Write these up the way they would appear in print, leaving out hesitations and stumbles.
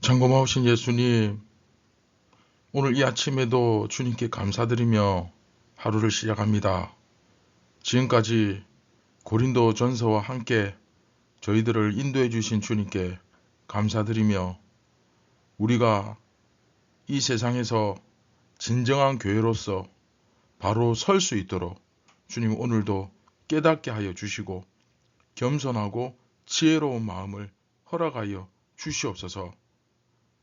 참 고마우신 예수님, 오늘 이 아침에도 주님께 감사드리며 하루를 시작합니다. 지금까지 고린도 전서와 함께 저희들을 인도해 주신 주님께 감사드리며 우리가 이 세상에서 진정한 교회로서 바로 설 수 있도록 주님 오늘도 깨닫게 하여 주시고 겸손하고 지혜로운 마음을 허락하여 주시옵소서.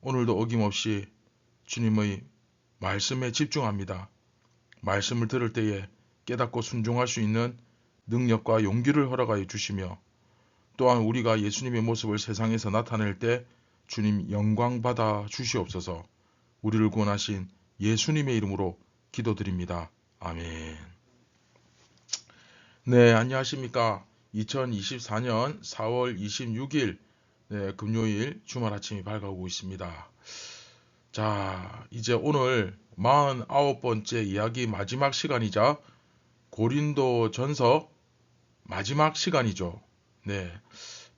오늘도 어김없이 주님의 말씀에 집중합니다. 말씀을 들을 때에 깨닫고 순종할 수 있는 능력과 용기를 허락하여 주시며 또한 우리가 예수님의 모습을 세상에서 나타낼 때 주님 영광 받아 주시옵소서. 우리를 구원하신 예수님의 이름으로 기도드립니다. 아멘. 네, 안녕하십니까. 2024년 4월 26일 금요일 주말 아침이 밝아오고 있습니다. 자, 이제 오늘 49번째 이야기 마지막 시간이자 고린도 전서 마지막 시간이죠. 네,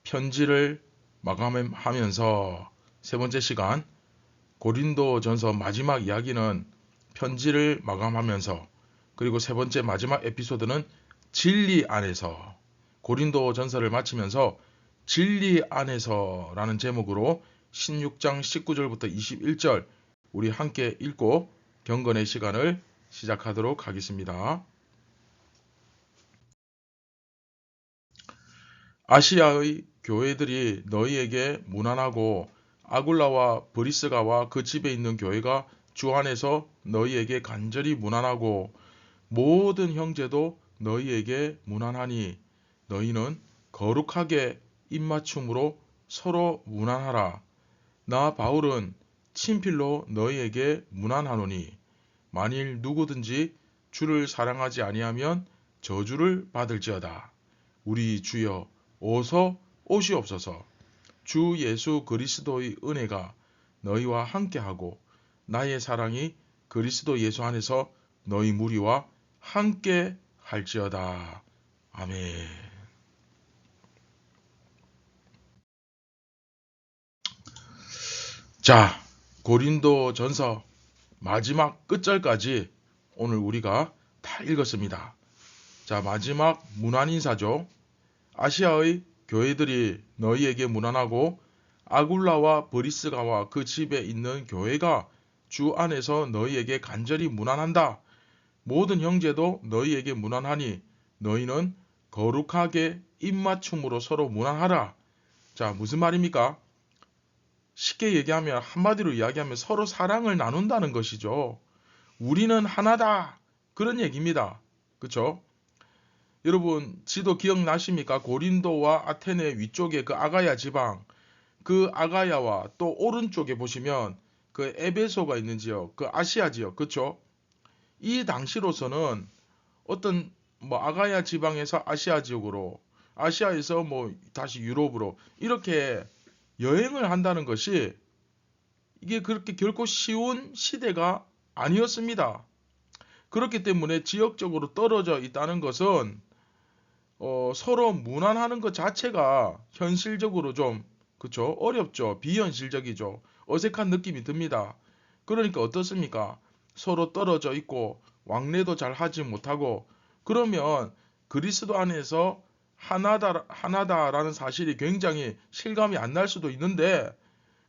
편지를 마감하면서 세 번째 시간 고린도 전서 마지막 이야기는 편지를 마감하면서, 그리고 세 번째 마지막 에피소드는 진리 안에서, 고린도 전서를 마치면서 진리 안에서 라는 제목으로 16장 19절부터 21절 우리 함께 읽고 경건의 시간을 시작하도록 하겠습니다. 아시아의 교회들이 너희에게 무난하고 아굴라와 브리스가와 그 집에 있는 교회가 주 안에서 너희에게 간절히 무난하고 모든 형제도 너희에게 무난하니 너희는 거룩하게 입맞춤으로 서로 무난하라. 나 바울은 친필로 너희에게 무난하노니 만일 누구든지 주를 사랑하지 아니하면 저주를 받을지어다. 우리 주여 어서 오시옵소서. 주 예수 그리스도의 은혜가 너희와 함께하고 나의 사랑이 그리스도 예수 안에서 너희 무리와 함께 할지어다. 아멘. 자, 고린도 전서 마지막 끝절까지 오늘 우리가 다 읽었습니다. 자, 마지막 문안 인사죠. 아시아의 교회들이 너희에게 무난하고 아굴라와 브리스가와 그 집에 있는 교회가 주 안에서 너희에게 간절히 무난한다. 모든 형제도 너희에게 무난하니 너희는 거룩하게 입맞춤으로 서로 무난하라. 자, 무슨 말입니까? 쉽게 얘기하면, 한마디로 이야기하면 서로 사랑을 나눈다는 것이죠. 우리는 하나다. 그런 얘기입니다. 그렇죠? 여러분 지도 기억나십니까? 고린도와 아테네 위쪽에 그 아가야 지방, 그 아가야와 또 오른쪽에 보시면 그 에베소가 있는 지역, 그 아시아 지역, 그렇죠? 이 당시로서는 어떤 아가야 지방에서 아시아 지역으로, 아시아에서 다시 유럽으로 이렇게 여행을 한다는 것이 이게 그렇게 결코 쉬운 시대가 아니었습니다. 그렇기 때문에 지역적으로 떨어져 있다는 것은 서로 무난하는 것 자체가 현실적으로 좀 그쵸? 어렵죠. 비현실적이죠. 어색한 느낌이 듭니다. 그러니까 어떻습니까? 서로 떨어져 있고 왕래도 잘 하지 못하고, 그러면 그리스도 안에서 하나다라는 사실이 굉장히 실감이 안 날 수도 있는데,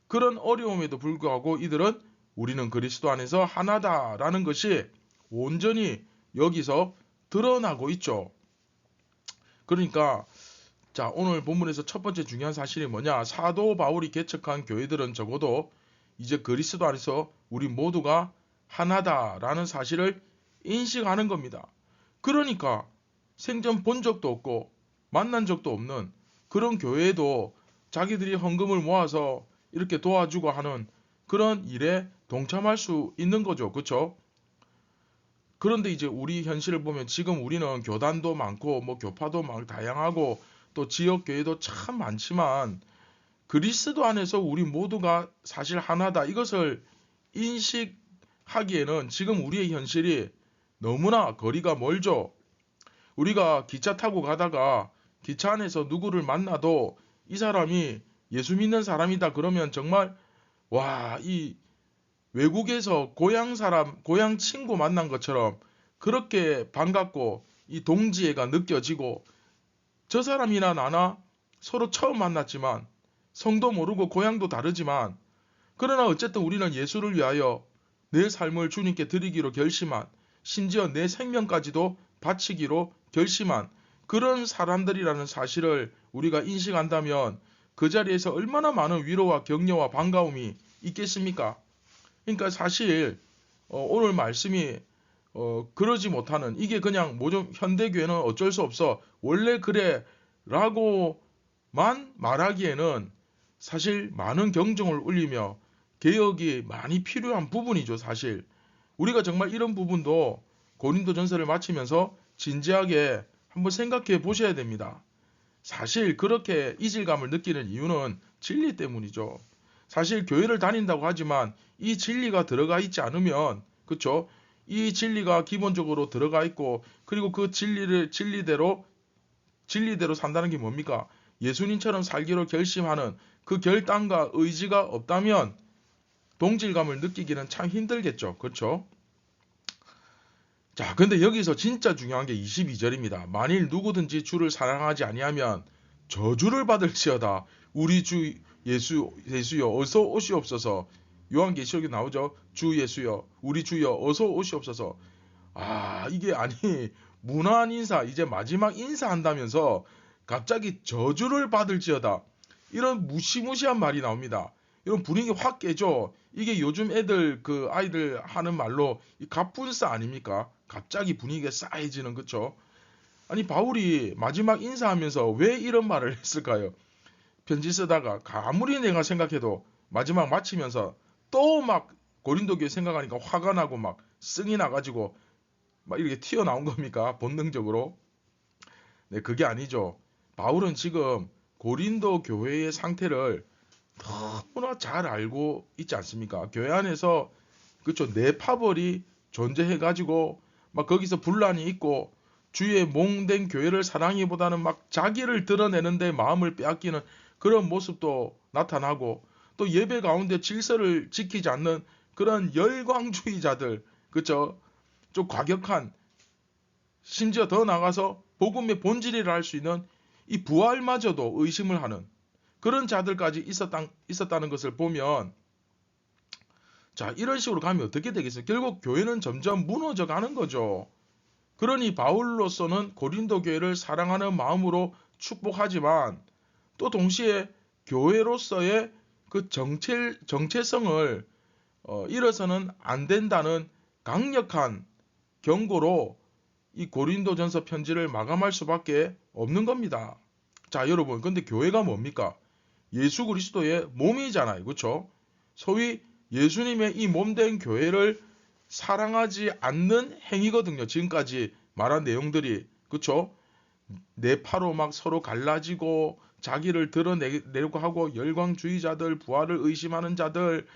그런 어려움에도 불구하고 이들은 우리는 그리스도 안에서 하나다라는 것이 온전히 여기서 드러나고 있죠. 그러니까 자, 오늘 본문에서 첫 번째 중요한 사실이 뭐냐? 사도 바울이 개척한 교회들은 적어도 이제 그리스도 안에서 우리 모두가 하나다라는 사실을 인식하는 겁니다. 그러니까 생전 본 적도 없고 만난 적도 없는 그런 교회에도 자기들이 헌금을 모아서 이렇게 도와주고 하는 그런 일에 동참할 수 있는 거죠. 그렇죠? 그런데 이제 우리 현실을 보면 지금 우리는 교단도 많고 뭐 교파도 막 다양하고 또 지역 교회도 참 많지만 그리스도 안에서 우리 모두가 사실 하나다 이것을 인식하기에는 지금 우리의 현실이 너무나 거리가 멀죠. 우리가 기차 타고 가다가 기차 안에서 누구를 만나도 이 사람이 예수 믿는 사람이다 그러면 정말 와, 이 외국에서 고향 사람, 고향 친구 만난 것처럼 그렇게 반갑고 이 동지애가 느껴지고, 저 사람이나 나나 서로 처음 만났지만 성도 모르고 고향도 다르지만 그러나 어쨌든 우리는 예수를 위하여 내 삶을 주님께 드리기로 결심한, 심지어 내 생명까지도 바치기로 결심한 그런 사람들이라는 사실을 우리가 인식한다면 그 자리에서 얼마나 많은 위로와 격려와 반가움이 있겠습니까? 그러니까 사실 오늘 말씀이 그러지 못하는, 이게 그냥 뭐 좀 현대교회는 어쩔 수 없어 원래 그래 라고만 말하기에는 사실 많은 경종을 울리며 개혁이 많이 필요한 부분이죠. 사실 우리가 정말 이런 부분도 고린도전서를 마치면서 진지하게 한번 생각해 보셔야 됩니다. 사실 그렇게 이질감을 느끼는 이유는 진리 때문이죠. 사실 교회를 다닌다고 하지만 이 진리가 들어가 있지 않으면, 그쵸? 이 진리가 기본적으로 들어가 있고, 그리고 그 진리대로 산다는 게 뭡니까? 예수님처럼 살기로 결심하는 그 결단과 의지가 없다면 동질감을 느끼기는 참 힘들겠죠. 그렇죠? 자, 근데 여기서 진짜 중요한 게 22절입니다. 만일 누구든지 주를 사랑하지 아니하면 저주를 받을지어다. 우리 주 예수여 어서 오시옵소서. 요한계시록에 나오죠. 주 예수여 우리 주여 어서 오시옵소서. 아, 이게 아니 문안 인사 이제 마지막 인사한다면서 갑자기 저주를 받을지어다. 이런 무시무시한 말이 나옵니다. 이런 분위기 확 깨죠. 이게 요즘 애들 그 아이들 하는 말로 이 갑분싸 아닙니까? 갑자기 분위기가 싸해지는, 그쵸? 아니 바울이 마지막 인사하면서 왜 이런 말을 했을까요? 편지 쓰다가 아무리 내가 생각해도 마지막 마치면서 또 막 고린도 교회 생각하니까 화가 나고 막 승이 나가지고 막 이렇게 튀어나온 겁니까? 본능적으로? 네, 그게 아니죠. 바울은 지금 고린도 교회의 상태를 너무나 잘 알고 있지 않습니까? 교회 안에서 그쵸, 내파벌이 존재해가지고 막 거기서 분란이 있고 주의 몽된 교회를 사랑하기보다는 막 자기를 드러내는데 마음을 빼앗기는 그런 모습도 나타나고, 또 예배 가운데 질서를 지키지 않는 그런 열광주의자들, 그쵸? 좀 과격한, 심지어 더 나가서 복음의 본질이라 할 수 있는 이 부활마저도 의심을 하는 그런 자들까지 있었다는 것을 보면, 자, 이런 식으로 가면 어떻게 되겠어요? 결국 교회는 점점 무너져 가는 거죠. 그러니 바울로서는 고린도 교회를 사랑하는 마음으로 축복하지만 또 동시에 교회로서의 그 정체성을 잃어서는 안 된다는 강력한 경고로 이 고린도전서 편지를 마감할 수밖에 없는 겁니다. 자, 여러분, 근데 교회가 뭡니까? 예수 그리스도의 몸이잖아요. 그렇죠? 소위 예수님의 이 몸된 교회를 사랑하지 않는 행위거든요. 지금까지 말한 내용들이. 그렇죠? 내파로 막 서로 갈라지고 자기를 드러내려고 하고 열광주의자들, 부활을 의심하는 자들,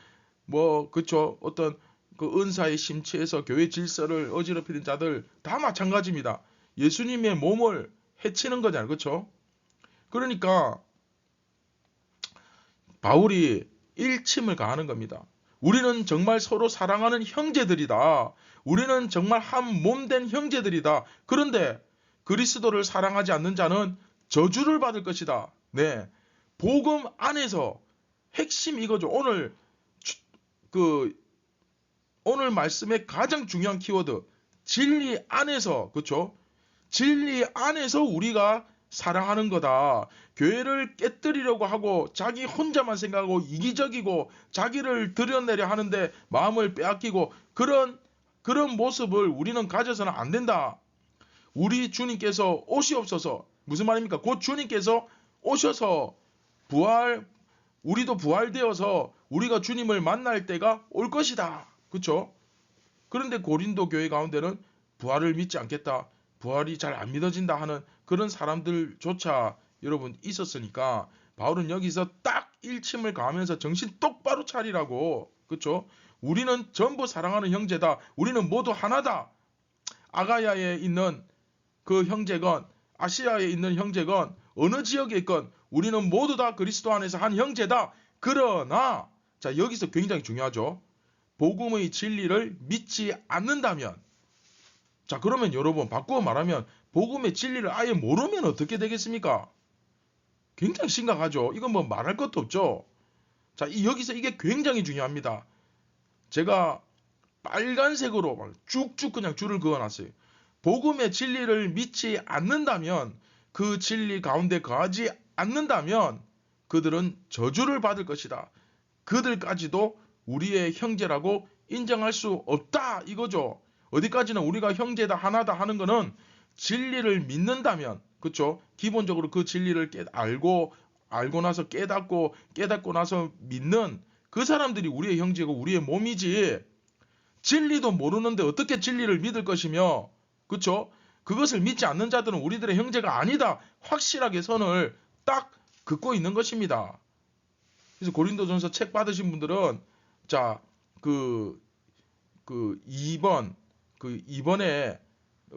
뭐 그쵸, 어떤 그 은사에 심취해서 교회 질서를 어지럽히는 자들 다 마찬가지입니다. 예수님의 몸을 해치는 거잖아요. 그쵸? 그러니까 바울이 일침을 가하는 겁니다. 우리는 정말 서로 사랑하는 형제들이다. 우리는 정말 한 몸된 형제들이다. 그런데 그리스도를 사랑하지 않는 자는 저주를 받을 것이다. 네, 복음 안에서 핵심 이거죠. 오늘 말씀의 가장 중요한 키워드, 진리 안에서, 그렇죠? 진리 안에서 우리가 사랑하는 거다. 교회를 깨뜨리려고 하고 자기 혼자만 생각하고 이기적이고 자기를 드러내려 하는데 마음을 빼앗기고 그런 모습을 우리는 가져서는 안 된다. 우리 주님께서 오시옵소서. 무슨 말입니까? 곧 주님께서 오셔서 우리도 부활되어서 우리가 주님을 만날 때가 올 것이다. 그렇죠? 그런데 고린도 교회 가운데는 부활을 믿지 않겠다. 부활이 잘 안 믿어진다 하는 그런 사람들조차 여러분 있었으니까 바울은 여기서 딱 일침을 가하면서 정신 똑바로 차리라고. 그렇죠? 우리는 전부 사랑하는 형제다. 우리는 모두 하나다. 아가야에 있는 그 형제건 아시아에 있는 형제건 어느 지역에 있건 우리는 모두 다 그리스도 안에서 한 형제다. 그러나 자, 여기서 굉장히 중요하죠. 복음의 진리를 믿지 않는다면, 자, 그러면 여러분 바꾸어 말하면 복음의 진리를 아예 모르면 어떻게 되겠습니까? 굉장히 심각하죠. 이건 뭐 말할 것도 없죠. 자, 여기서 이게 굉장히 중요합니다. 제가 빨간색으로 쭉쭉 그냥 줄을 그어놨어요. 복음의 진리를 믿지 않는다면, 그 진리 가운데 거하지 않는다면 그들은 저주를 받을 것이다. 그들까지도 우리의 형제라고 인정할 수 없다 이거죠. 어디까지나 우리가 형제다 하나다 하는 거는 진리를 믿는다면, 그렇죠? 기본적으로 그 진리를 알고 나서 깨닫고 나서 믿는 그 사람들이 우리의 형제고 우리의 몸이지, 진리도 모르는데 어떻게 진리를 믿을 것이며, 그렇죠? 그것을 믿지 않는 자들은 우리들의 형제가 아니다. 확실하게 선을 딱 긋고 있는 것입니다. 그래서 고린도전서 책 받으신 분들은 자, 그 2번에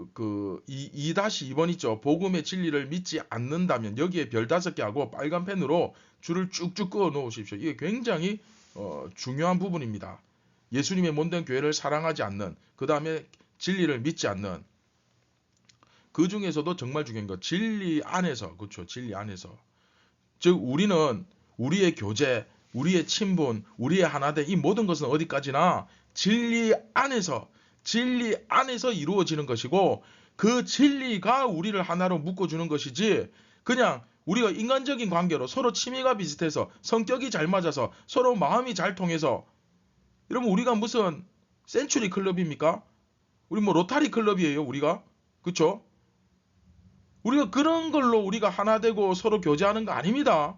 2-2번 있죠. 복음의 진리를 믿지 않는다면 여기에 별 5개 하고 빨간 펜으로 줄을 쭉쭉 그어 놓으십시오. 이게 굉장히 중요한 부분입니다. 예수님의 몸된 교회를 사랑하지 않는, 그 다음에 진리를 믿지 않는, 그 중에서도 정말 중요한 거 진리 안에서, 그렇죠? 진리 안에서. 즉 우리는 우리의 교제, 우리의 친분, 우리의 하나됨, 이 모든 것은 어디까지나 진리 안에서 이루어지는 것이고, 그 진리가 우리를 하나로 묶어주는 것이지, 그냥 우리가 인간적인 관계로 서로 취미가 비슷해서 성격이 잘 맞아서 서로 마음이 잘 통해서, 여러분 우리가 무슨 센츄리 클럽입니까? 우리 뭐 로타리 클럽이에요 우리가? 그쵸? 우리가 그런 걸로 우리가 하나 되고 서로 교제하는 거 아닙니다.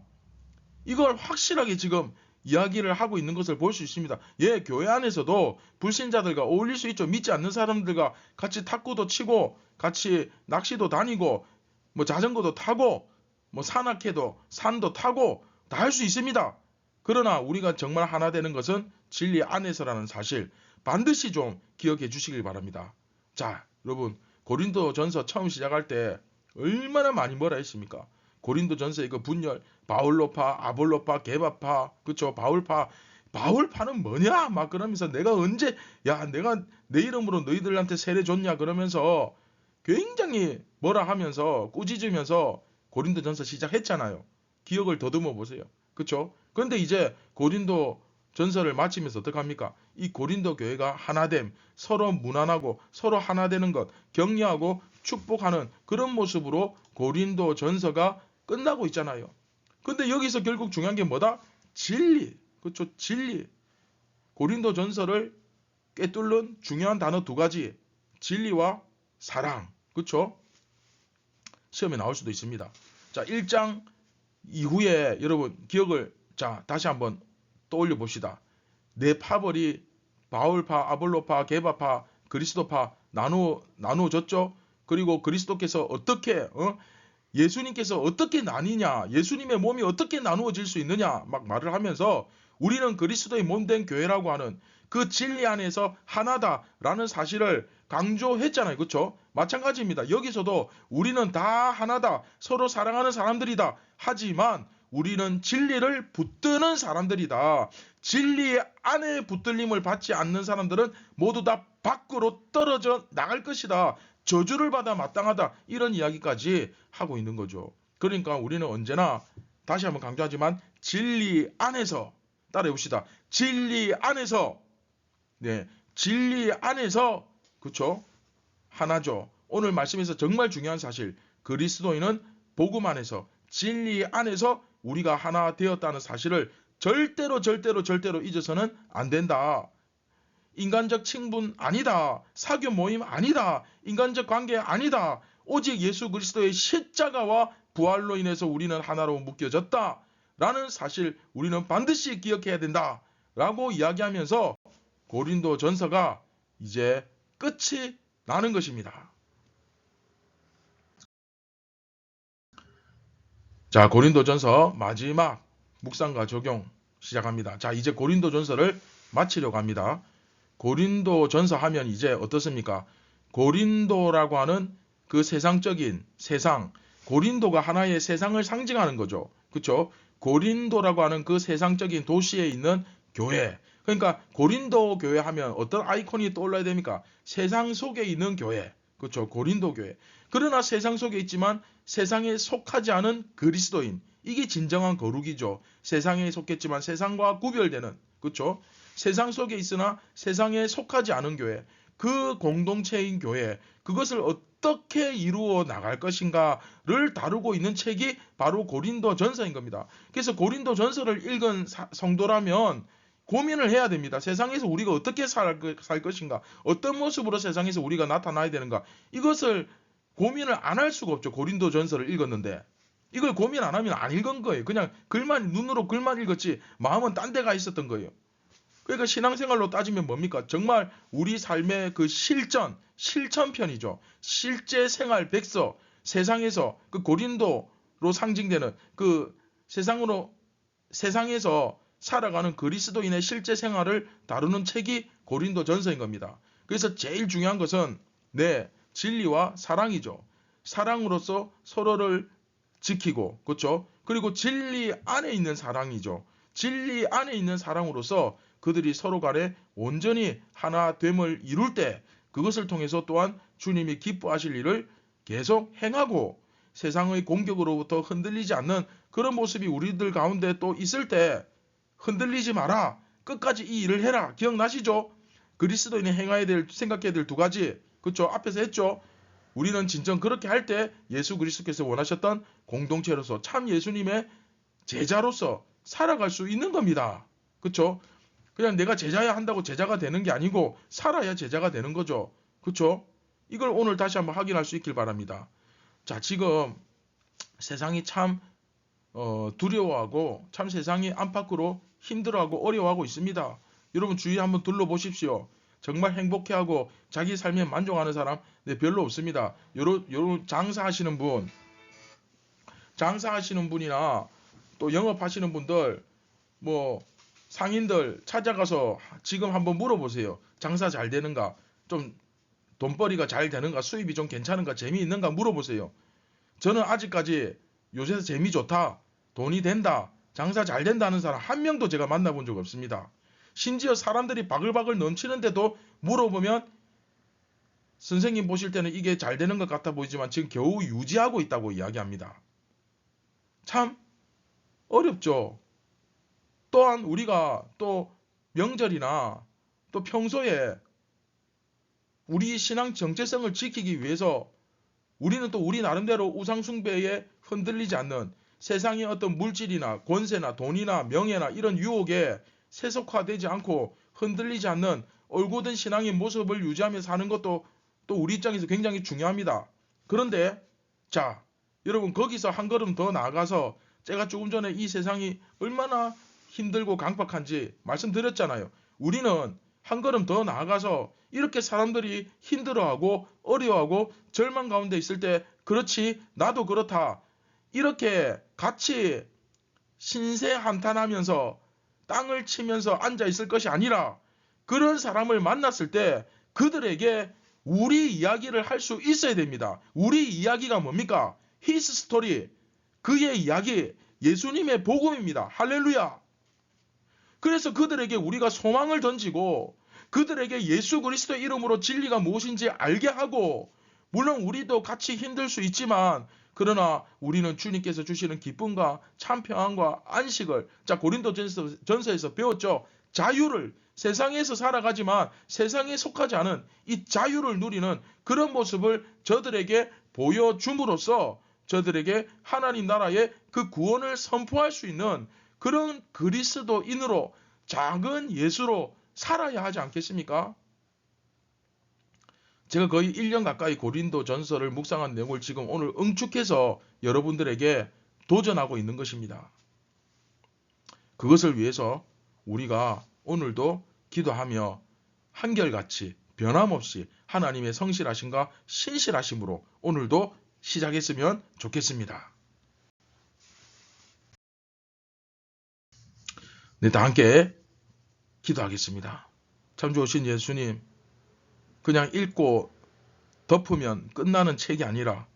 이걸 확실하게 지금 이야기를 하고 있는 것을 볼 수 있습니다. 예, 교회 안에서도 불신자들과 어울릴 수 있죠. 믿지 않는 사람들과 같이 탁구도 치고 같이 낚시도 다니고 뭐 자전거도 타고 뭐 산악회도 산도 타고 다 할 수 있습니다. 그러나 우리가 정말 하나 되는 것은 진리 안에서라는 사실 반드시 좀 기억해 주시길 바랍니다. 자, 여러분 고린도전서 처음 시작할 때 얼마나 많이 뭐라 했습니까? 고린도전서의 그 분열, 바울로파, 아볼로파, 게바파, 그쵸? 바울파는 뭐냐? 막 그러면서 내가 언제, 야, 내가 내 이름으로 너희들한테 세례 줬냐? 그러면서 굉장히 뭐라 하면서 꾸짖으면서 고린도전서 시작했잖아요. 기억을 더듬어 보세요. 그쵸? 그런데 이제 고린도전서를 마치면서 어떡합니까? 이 고린도 교회가 하나됨, 서로 무난하고 서로 하나 되는 것, 격려하고 축복하는 그런 모습으로 고린도전서가 끝나고 있잖아요. 근데 여기서 결국 중요한 게 뭐다? 진리. 그렇죠? 진리. 고린도전서를 꿰뚫는 중요한 단어 2가지. 진리와 사랑. 그렇죠? 시험에 나올 수도 있습니다. 자, 1장 이후에 여러분 기억을 자 다시 한번 떠올려 봅시다. 네 파벌이 바울파, 아볼로파, 게바파, 그리스도파 나누어졌죠. 그리고 그리스도께서 어떻게 예수님께서 어떻게 나뉘냐, 예수님의 몸이 어떻게 나누어질 수 있느냐 막 말을 하면서 우리는 그리스도의 몸된 교회라고 하는 그 진리 안에서 하나다라는 사실을 강조했잖아요. 그렇죠? 마찬가지입니다. 여기서도 우리는 다 하나다, 서로 사랑하는 사람들이다. 하지만 우리는 진리를 붙드는 사람들이다. 진리 안에 붙들림을 받지 않는 사람들은 모두 다 밖으로 떨어져 나갈 것이다. 저주를 받아 마땅하다. 이런 이야기까지 하고 있는 거죠. 그러니까 우리는 언제나 다시 한번 강조하지만 진리 안에서 따라해 봅시다. 진리 안에서 네, 진리 안에서 그렇죠? 하나죠. 오늘 말씀에서 정말 중요한 사실 그리스도인은 복음 안에서 진리 안에서 우리가 하나 되었다는 사실을 절대로 잊어서는 안 된다. 인간적 친분 아니다. 사교 모임 아니다. 인간적 관계 아니다. 오직 예수 그리스도의 십자가와 부활로 인해서 우리는 하나로 묶여졌다. 라는 사실 우리는 반드시 기억해야 된다. 라고 이야기하면서 고린도 전서가 이제 끝이 나는 것입니다. 자, 고린도 전서 마지막 묵상과 적용 시작합니다. 자, 이제 고린도 전서를 마치려고 합니다. 고린도 전서 하면 이제 어떻습니까? 고린도라고 하는 그 세상적인 세상, 고린도가 하나의 세상을 상징하는 거죠. 그렇죠? 고린도라고 하는 그 세상적인 도시에 있는 교회. 그러니까 고린도 교회 하면 어떤 아이콘이 떠올라야 됩니까? 세상 속에 있는 교회. 그렇죠? 고린도 교회. 그러나 세상 속에 있지만 세상에 속하지 않은 그리스도인. 이게 진정한 거룩이죠. 세상에 속했지만 세상과 구별되는. 그렇죠? 세상 속에 있으나 세상에 속하지 않은 교회. 그 공동체인 교회. 그것을 어떻게 이루어 나갈 것인가를 다루고 있는 책이 바로 고린도 전서인 겁니다. 그래서 고린도 전서를 읽은 성도라면 고민을 해야 됩니다. 세상에서 우리가 어떻게 살 것인가, 어떤 모습으로 세상에서 우리가 나타나야 되는가, 이것을 고민을 안 할 수가 없죠. 고린도 전서를 읽었는데 이걸 고민 안 하면 안 읽은 거예요. 그냥 눈으로 글만 읽었지 마음은 딴 데가 있었던 거예요. 그러니까 신앙생활로 따지면 뭡니까? 정말 우리 삶의 그 실천편이죠. 실제 생활 백서, 세상에서 그 고린도로 상징되는 그 세상에서 살아가는 그리스도인의 실제 생활을 다루는 책이 고린도 전서인 겁니다. 그래서 제일 중요한 것은 진리와 사랑이죠. 사랑으로서 서로를 지키고, 그렇죠? 그리고 진리 안에 있는 사랑이죠. 진리 안에 있는 사랑으로서 그들이 서로 간에 온전히 하나됨을 이룰 때 그것을 통해서 또한 주님이 기뻐하실 일을 계속 행하고 세상의 공격으로부터 흔들리지 않는 그런 모습이 우리들 가운데 또 있을 때 흔들리지 마라. 끝까지 이 일을 해라. 기억나시죠? 그리스도인이 생각해야 될 두 가지. 그렇죠? 앞에서 했죠? 우리는 진정 그렇게 할 때 예수 그리스도께서 원하셨던 공동체로서 참 예수님의 제자로서 살아갈 수 있는 겁니다. 그렇죠? 그냥 내가 제자야 한다고 제자가 되는 게 아니고 살아야 제자가 되는 거죠. 그렇죠? 이걸 오늘 다시 한번 확인할 수 있길 바랍니다. 자, 지금 세상이 참 두려워하고 참 세상이 안팎으로 힘들어하고 어려워하고 있습니다. 여러분 주위 한번 둘러보십시오. 정말 행복해하고 자기 삶에 만족하는 사람 별로 없습니다. 요런 장사하시는 분이나 또 영업하시는 분들 상인들 찾아가서 지금 한번 물어보세요. 장사 잘 되는가? 좀 돈벌이가 잘 되는가? 수입이 좀 괜찮은가? 재미있는가? 물어보세요. 저는 아직까지 요새 재미 좋다, 돈이 된다, 장사 잘 된다는 사람 한 명도 제가 만나본 적 없습니다. 심지어 사람들이 바글바글 넘치는데도 물어보면 선생님 보실 때는 이게 잘 되는 것 같아 보이지만 지금 겨우 유지하고 있다고 이야기합니다. 참 어렵죠. 또한 우리가 또 명절이나 또 평소에 우리 신앙 정체성을 지키기 위해서 우리는 또 우리 나름대로 우상숭배에 흔들리지 않는 세상의 어떤 물질이나 권세나 돈이나 명예나 이런 유혹에 세속화되지 않고 흔들리지 않는 올곧은 신앙의 모습을 유지하며 사는 것도 또 우리 입장에서 굉장히 중요합니다. 그런데 자, 여러분 거기서 한 걸음 더 나아가서 제가 조금 전에 이 세상이 얼마나 힘들고 강박한지 말씀드렸잖아요. 우리는 한 걸음 더 나아가서 이렇게 사람들이 힘들어하고 어려워하고 절망 가운데 있을 때 그렇지 나도 그렇다 이렇게 같이 신세한탄하면서 땅을 치면서 앉아 있을 것이 아니라 그런 사람을 만났을 때 그들에게 우리 이야기를 할 수 있어야 됩니다. 우리 이야기가 뭡니까? His story. 그의 이야기, 예수님의 복음입니다. 할렐루야. 그래서 그들에게 우리가 소망을 던지고 그들에게 예수 그리스도의 이름으로 진리가 무엇인지 알게 하고 물론 우리도 같이 힘들 수 있지만 그러나 우리는 주님께서 주시는 기쁨과 참 평안과 안식을 고린도전서에서 배웠죠. 자유를 세상에서 살아가지만 세상에 속하지 않은 이 자유를 누리는 그런 모습을 저들에게 보여줌으로써 저들에게 하나님 나라의 그 구원을 선포할 수 있는 그런 그리스도인으로 작은 예수로 살아야 하지 않겠습니까? 제가 거의 1년 가까이 고린도 전서를 묵상한 내용을 지금 오늘 응축해서 여러분들에게 도전하고 있는 것입니다. 그것을 위해서 우리가 오늘도 기도하며 한결같이 변함없이 하나님의 성실하심과 신실하심으로 오늘도 시작했으면 좋겠습니다. 네, 다 함께 기도하겠습니다. 참 좋으신 예수님, 그냥 읽고 덮으면 끝나는 책이 아니라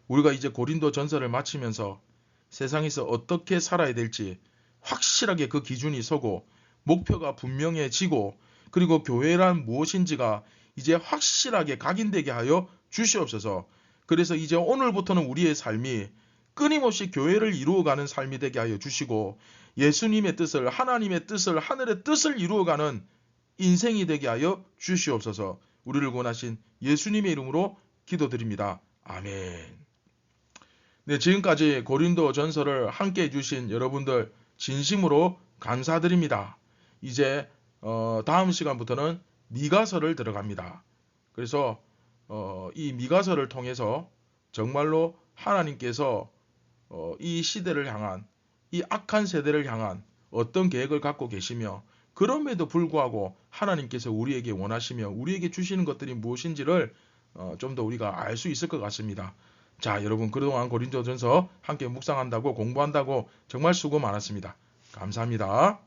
우리가 이제 고린도 전서를 마치면서 세상에서 어떻게 살아야 될지 확실하게 그 기준이 서고 목표가 분명해지고 그리고 교회란 무엇인지가 이제 확실하게 각인되게 하여 주시옵소서. 그래서 이제 오늘부터는 우리의 삶이 끊임없이 교회를 이루어가는 삶이 되게 하여 주시고 예수님의 뜻을, 하나님의 뜻을, 하늘의 뜻을 이루어가는 인생이 되게 하여 주시옵소서. 우리를 구원하신 예수님의 이름으로 기도드립니다. 아멘. 네, 지금까지 고린도 전서를 함께 해주신 여러분들 진심으로 감사드립니다. 이제 다음 시간부터는 미가서를 들어갑니다. 그래서 이 미가서를 통해서 정말로 하나님께서 이 시대를 향한, 이 악한 세대를 향한 어떤 계획을 갖고 계시며 그럼에도 불구하고 하나님께서 우리에게 원하시며 우리에게 주시는 것들이 무엇인지를 좀 더 우리가 알 수 있을 것 같습니다. 자, 여러분 그동안 고린도전서 함께 묵상한다고 공부한다고 정말 수고 많았습니다. 감사합니다.